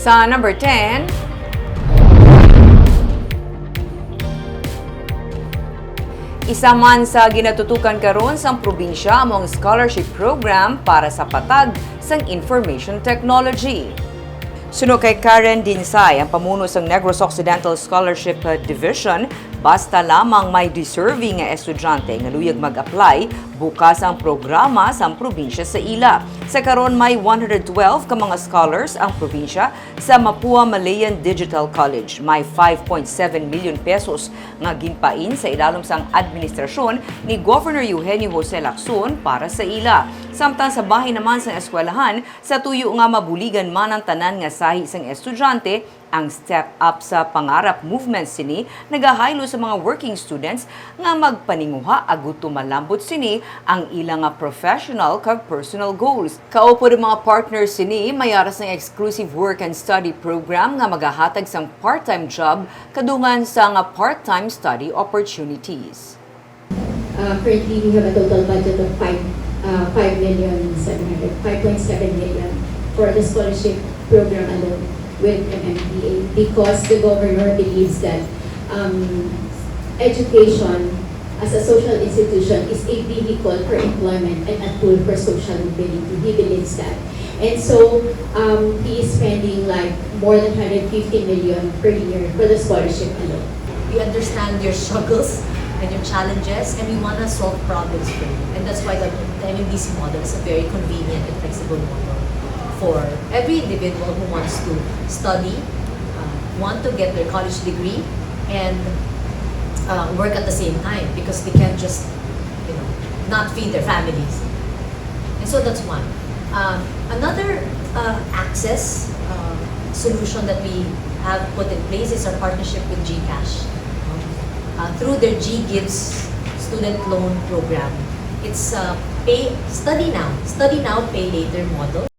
Sa number 10, isa man sa ginatutukan karon sang probinsya among scholarship program para sa patag sang information technology. Suno kay Karen Dinsay, ang pamuno sang Negros Occidental Scholarship Division, basta lamang may deserving nga estudyante nga luyag mag-apply, bukas ang programa sa probinsya sa ila. Sa karon may 112 ka mga scholars ang probinsya sa Mapua Malayan Digital College. May 5.7 million pesos nga ginpain sa ilalom sang administrasyon ni Governor Eugenio Jose Lacson para sa ila. Samtang sa bahay naman sa eskwelahan, sa tuyo nga mabuligan man ang tanan nga sahi sang estudyante, ang Step Up sa Pangarap movement sini nagahaylo sa mga working students nga magpaninguha agut tumalambot sini ang ilang nga professional kag personal goals. Kaupo rin mga partners sini mayaras ng exclusive work and study program nga magahatag sang part-time job kadungan sa nga part-time study opportunities. Currently, we have a total budget of 5.7 million for the scholarship program alone with MMDA, because the governor believes that education as a social institution is a vehicle for employment and a tool for social mobility. He believes that. And so he is spending like more than 150 million per year for the scholarship alone. We understand your struggles and your challenges, and we want to solve problems for you. And that's why the MMDC model is a very convenient and flexible model for every individual who wants to study, want to get their college degree, and work at the same time, because they can't just, not feed their families. And so that's one. Another access solution that we have put in place is our partnership with GCash. Through their G-Gives student loan program. It's study now, pay later model.